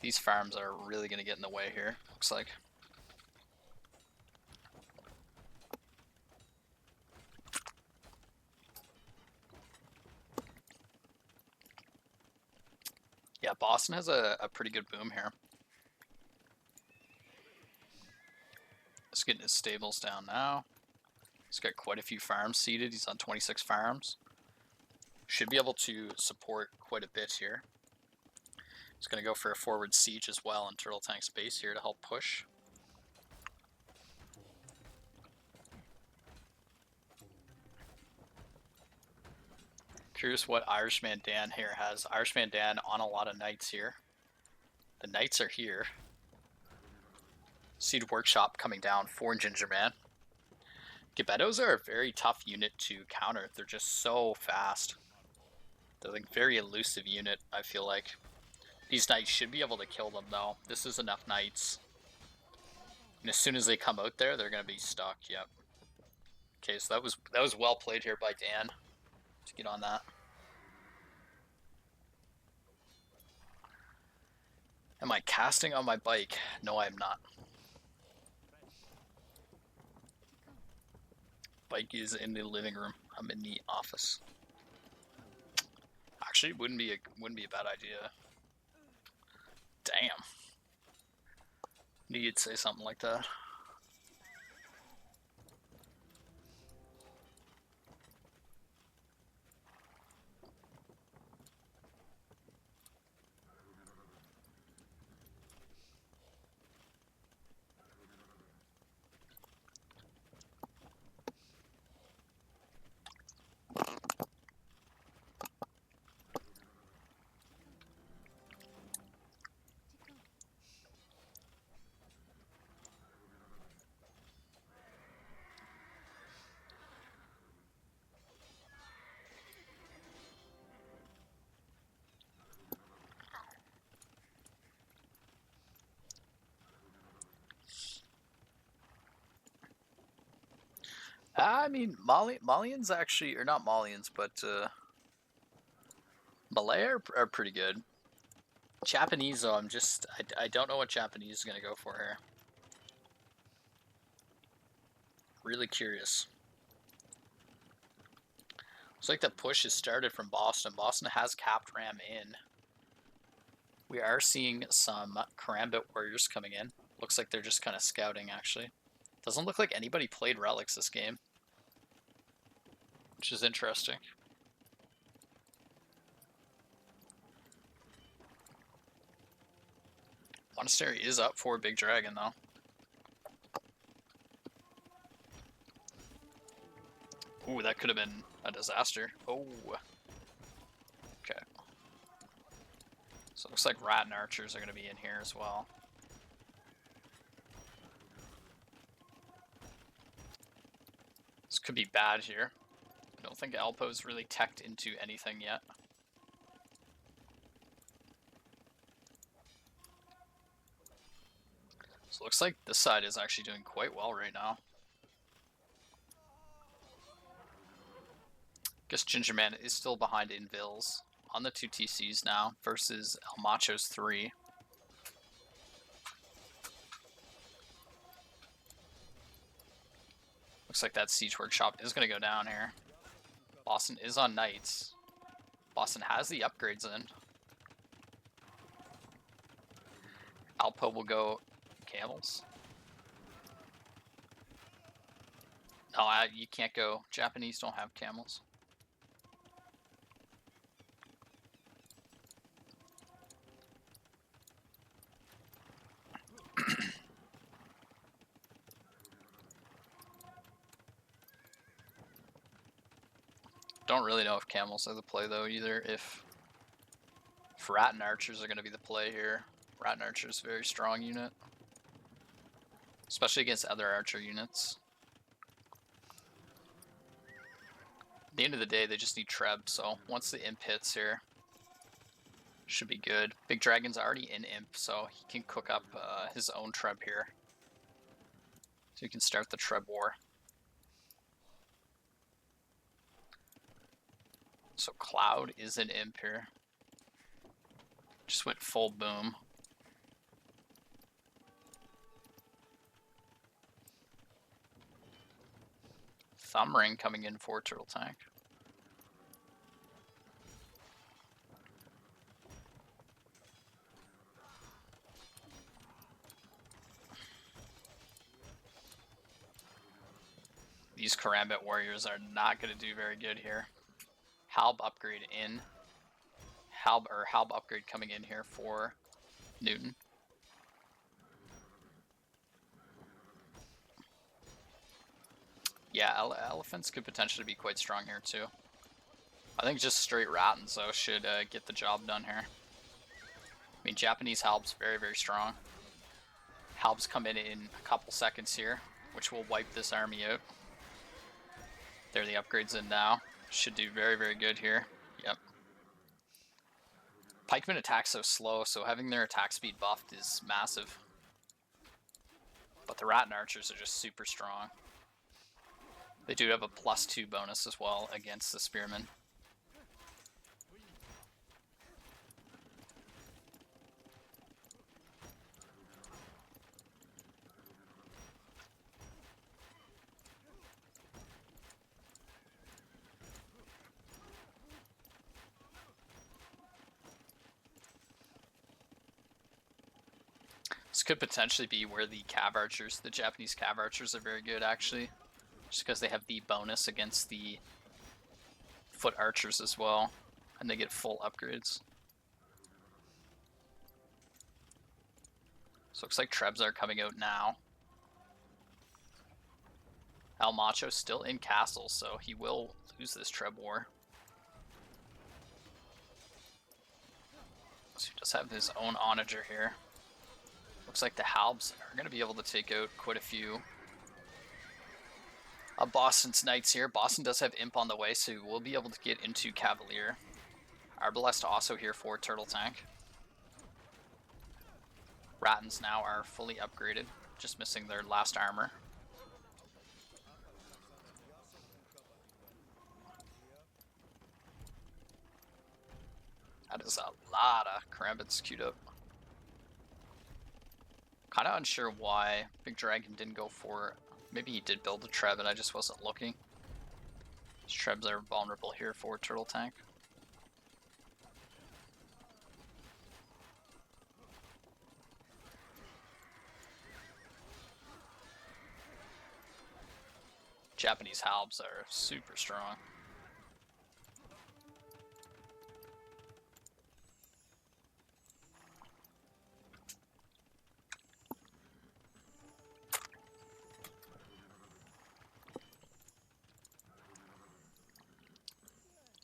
These farms are really going to get in the way here, looks like. Yeah, Boston has a pretty good boom here. He's getting his stables down now. He's got quite a few farms seeded. He's on 26 farms. Should be able to support quite a bit here. He's going to go for a forward siege as well in Turtle Tank space here to help push. Curious what Irishman Dan here has. Irishman Dan on a lot of knights here. The knights are here. Seed Workshop coming down for Gingerman. Gebettos are a very tough unit to counter. They're just so fast. They're like very elusive unit, I feel like. These knights should be able to kill them though. This is enough knights. And as soon as they come out there, they're gonna be stuck. Yep. Okay, so that was well played here by Dan to get on that. Am I casting on my bike? No, I am not. Bike is in the living room. I'm in the office. Actually, wouldn't be a bad idea. Damn. Knew you'd say something like that. I mean, Malians actually, or not Malians, but Malay are pretty good. Japanese, though, I don't know what Japanese is going to go for here. Really curious. Looks like the push has started from Boston. Boston has capped Ram in. We are seeing some Karambit Warriors coming in. Looks like they're just kind of scouting, actually. Doesn't look like anybody played Relics this game, which is interesting. Monastery is up for Big Dragon, though. Ooh, that could have been a disaster. Oh. Okay. So it looks like Rat and Archers are going to be in here as well. could be bad here. I don't think Alpo's really teched into anything yet. So it looks like this side is actually doing quite well right now. Guess Gingerman is still behind in Vills on the 2 TCs now versus El Macho's 3. Looks like that Siege Workshop is going to go down here. Boston is on Knights. Boston has the upgrades in. Alpo will go Camels. No, you can't go. Japanese don't have camels. Don't really know if camels are the play though either. If Rat and Archers are going to be the play here. Rat and Archer is a very strong unit, especially against other Archer units. At the end of the day, they just need Treb, so once the Imp hits here, should be good. Big Dragon's already in Imp, so he can cook up his own Treb here. So he can start the Treb war. So Cloud is an Imp here. Just went full boom. Thumb Ring coming in for Turtle Tank. These Karambit Warriors are not going to do very good here. Halb upgrade in. Halb upgrade coming in here for Newton. Yeah, elephants could potentially be quite strong here too. I think just straight Rattans though should get the job done here. I mean, Japanese Halb's very, very strong. Halb's come in a couple seconds here, which will wipe this army out. There, the upgrades in now. Should do very, very good here. Yep. Pikemen attack so slow, so having their attack speed buffed is massive. But the Rat and Archers are just super strong. They do have a +2 bonus as well against the Spearmen. This could potentially be where the Cav Archers, the Japanese Cav Archers, are very good actually. Just because they have the bonus against the Foot Archers as well, and they get full upgrades. So looks like Trebs are coming out now. El Macho's still in castle, so he will lose this Treb war. So he does have his own onager here. Looks like the Halbs are going to be able to take out quite a few of Boston's Knights here. Boston does have Imp on the way, so we'll be able to get into Cavalier. Arbalest also here for Turtle Tank. Rattans now are fully upgraded, just missing their last armor. That is a lot of Karambits queued up. Kind of unsure why Big Dragon didn't go for. Maybe he did build a Treb and I just wasn't looking. These Trebs are vulnerable here for Turtle Tank. Japanese Halbs are super strong.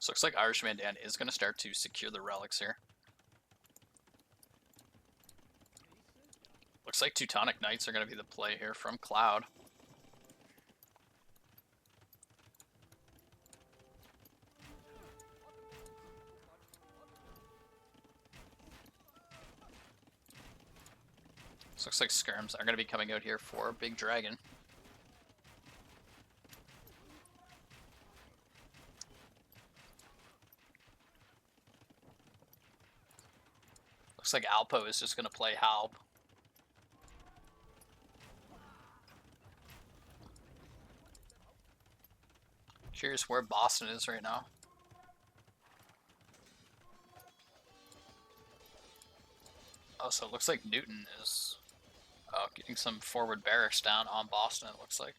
So looks like Irishman Dan is going to start to secure the relics here. Looks like Teutonic Knights are going to be the play here from Cloud. This looks like skirms are going to be coming out here for Big Dragon. Looks like Alpo is just going to play Halb. Curious where Boston is right now. Oh, so it looks like Newton is getting some forward barracks down on Boston, it looks like.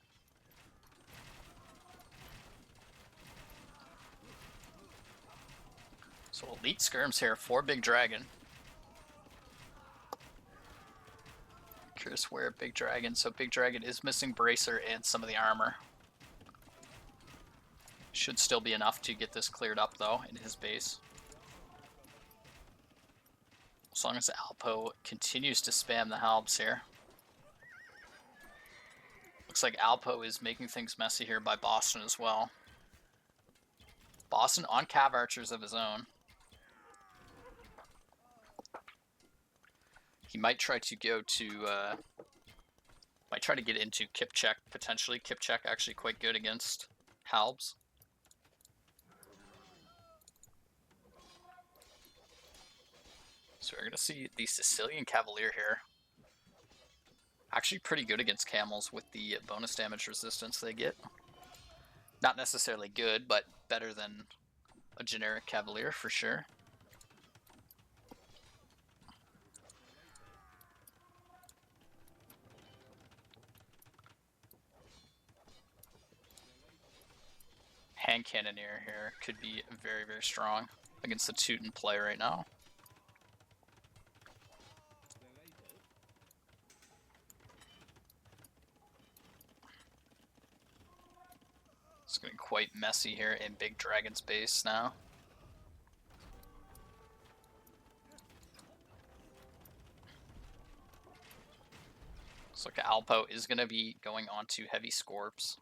So elite skirms here for Big Dragon. Curious where Big Dragon. So Big Dragon is missing Bracer and some of the armor. Should still be enough to get this cleared up though in his base. As long as Alpo continues to spam the Halbs here. Looks like Alpo is making things messy here by Boston as well. Boston on Cav Archers of his own. He might try to go to, might try to get into Kipchak potentially. Kipchak actually quite good against Halbs. So we're going to see the Sicilian Cavalier here. Actually pretty good against camels with the bonus damage resistance they get. Not necessarily good, but better than a generic Cavalier for sure. Hand Cannoneer here could be very, very strong against the Teuton play right now. It's getting quite messy here in Big Dragon's base now. Looks like Alpo is going to be going on to Heavy Scorps.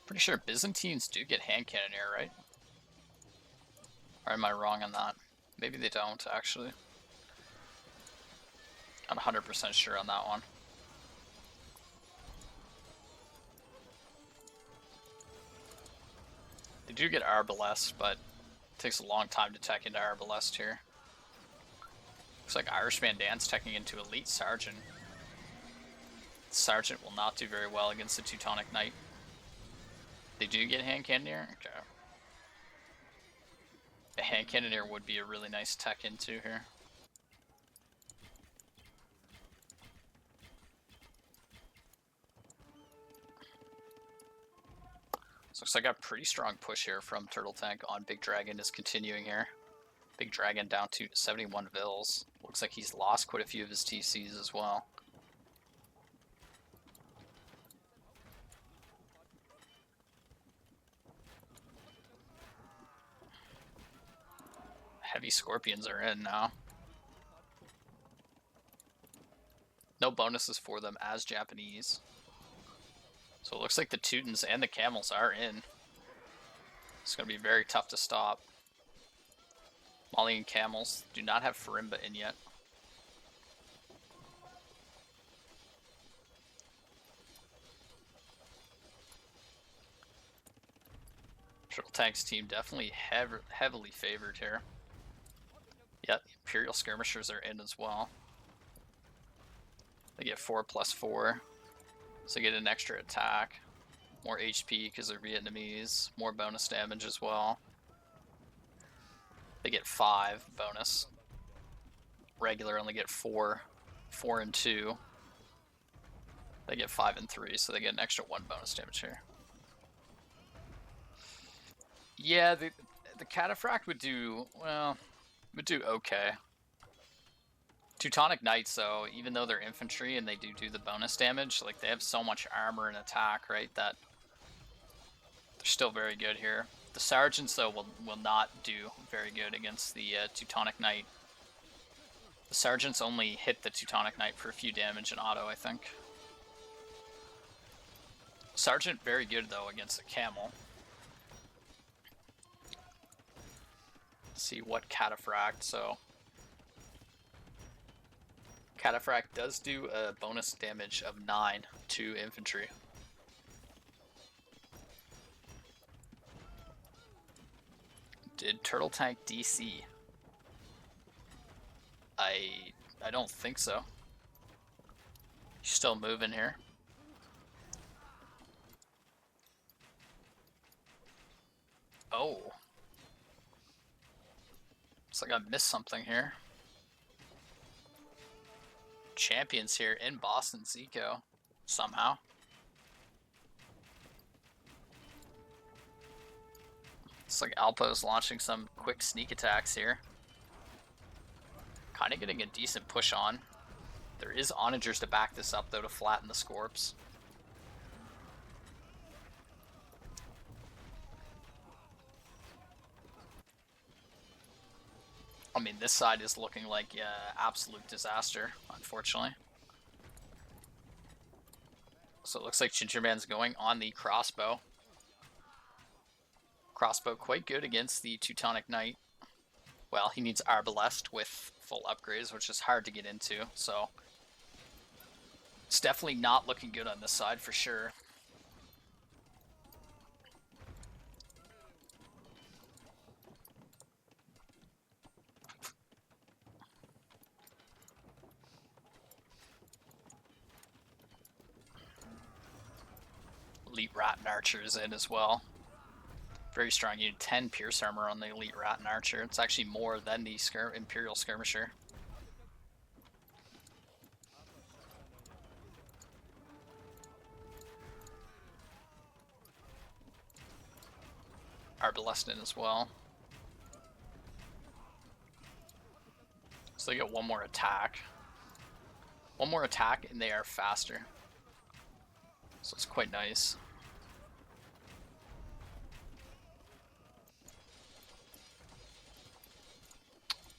Pretty sure Byzantines do get Hand Cannoneer, right? Or am I wrong on that? Maybe they don't, actually. I'm 100% sure on that one. They do get Arbalest, but it takes a long time to tech into Arbalest here. Looks like Irishman Dan's teching into Elite Sergeant. Sergeant will not do very well against the Teutonic Knight. They do get Hand Cannoneer? Okay. A Hand Cannoneer would be a really nice tech into here. So looks like a pretty strong push here from Turtle Tank on Big Dragon is continuing here. Big Dragon down to 71 Vils. Looks like he's lost quite a few of his TCs as well. Heavy Scorpions are in now. No bonuses for them as Japanese. So it looks like the Teutons and the Camels are in. It's going to be very tough to stop. Malian Camels do not have Farimba in yet. Turtle Tank's team definitely heavily favored here. Yep, Imperial Skirmishers are in as well. They get 4+4, so they get an extra attack, more HP because they're Vietnamese, more bonus damage as well. They get 5 bonus. Regular only get 4, 4 and 2. They get 5 and 3, so they get an extra 1 bonus damage here. Yeah, the Cataphract would do, well, would do okay. Teutonic Knights, though, even though they're infantry and they do the bonus damage, like, they have so much armor and attack, right, that Still very good here. The Sergeants, though, will not do very good against the Teutonic Knight. The Sergeants only hit the Teutonic Knight for a few damage in auto, I think. Sergeant very good, though, against the Camel. Let's see what Cataphract, so... Cataphract does do a bonus damage of 9 to infantry. Did Turtle Tank DC? I don't think so. He's still moving here. Oh. Looks like I missed something here. Champions here in Boston Zico, somehow. It's like Alpo's launching some quick sneak attacks here. Kind of getting a decent push on. There is onagers to back this up, though, to flatten the Scorps. I mean, this side is looking like absolute disaster, unfortunately. So it looks like Gingerman's going on the crossbow. Crossbow quite good against the Teutonic Knight. Well, he needs Arbalest with full upgrades, which is hard to get into, so... It's definitely not looking good on this side, for sure. Elite Rat Archer is in as well. Very strong. You need 10 Pierce Armor on the Elite Rat Archer. It's actually more than the Imperial Skirmisher. Arbalest in as well. So they get one more attack. One more attack and they are faster. So it's quite nice.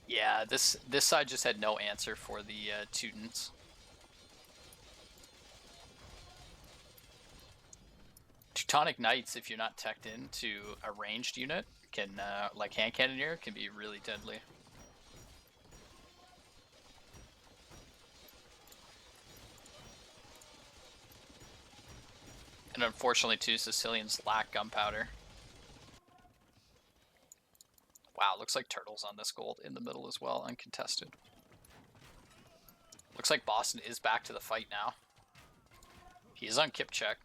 Yeah, this side just had no answer for the Teutons. Teutonic Knights, if you're not teched into a ranged unit, can like hand cannoneer, can be really deadly. And unfortunately, too, Sicilians lack gunpowder. Wow, looks like Turtle's on this gold in the middle as well, uncontested. Looks like Boston is back to the fight now. He is on Kipchak.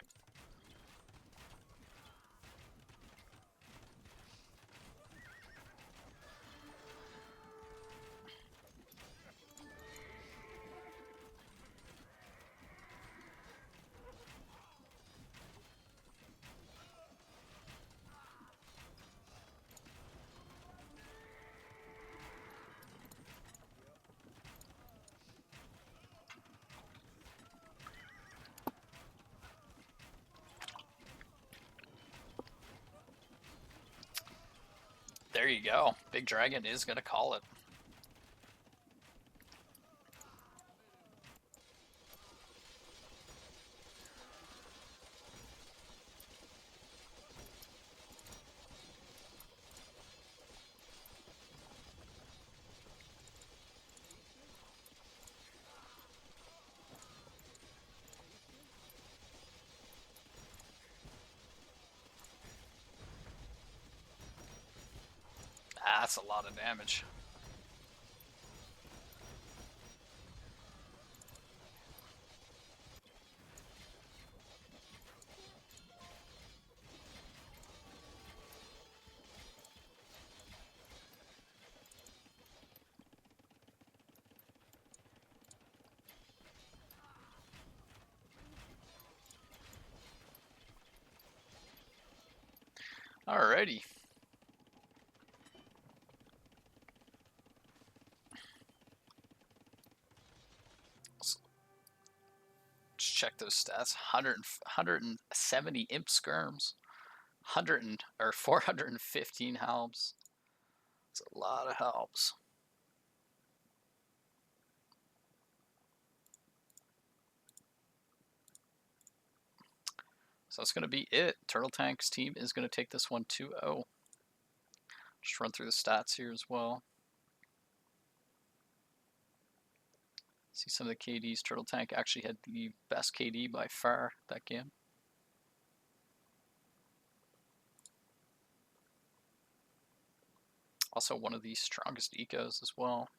There you go. Big Dragon is going to call it. That's a lot of damage. Alrighty. Check those stats. 170 imp skirms. 415 helps. It's a lot of helps. So that's going to be it. Turtle Tank's team is going to take this one 2-0. Just run through the stats here as well. See some of the KDs. Turtle Tank actually had the best KD by far that game. Also one of the strongest ecos as well.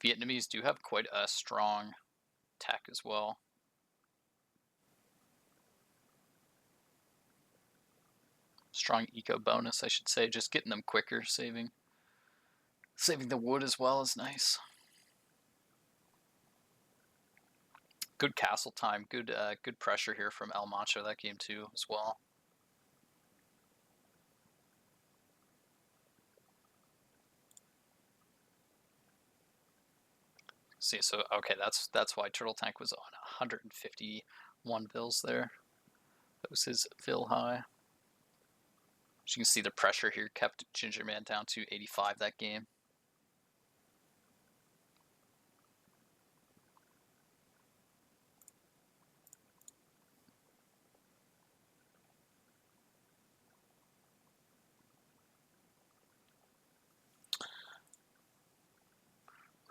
Vietnamese do have quite a strong tech as well. Strong eco bonus, I should say. Just getting them quicker, saving the wood as well is nice. Good castle time, good pressure here from El Macho that game too as well. See, so okay, that's why Turtle Tank was on 151 vills there. That was his vill high. As you can see, the pressure here kept Ginger Man down to 85 that game.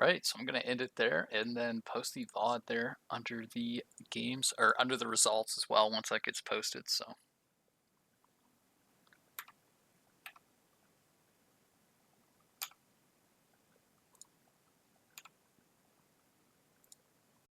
Right, so I'm going to end it there and then post the VOD there under the games, or under the results as well once that gets posted, so.